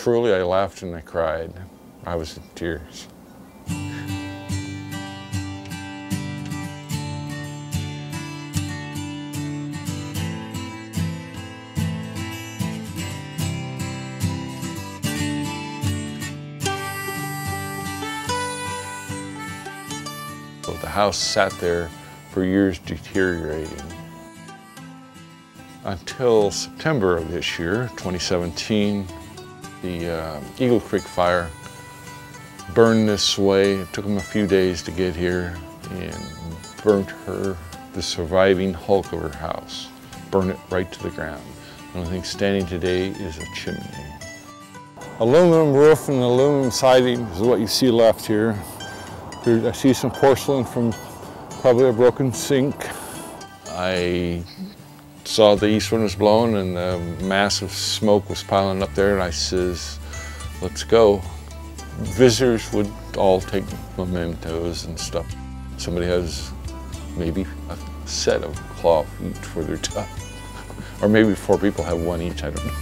Truly, I laughed and I cried. I was in tears. So the house sat there for years deteriorating. Until September of this year, 2017, the Eagle Creek fire burned this way. It took them a few days to get here and burnt the surviving hulk of her house. Burned it right to the ground. The only thing standing today is a chimney. Aluminum roof and aluminum siding is what you see left here. I see some porcelain from probably a broken sink. I saw the east wind was blowing and the massive smoke was piling up there, and I says, let's go. Visitors would all take mementos and stuff. Somebody has maybe a set of claw feet for their top. Or maybe 4 people have one each, I don't know.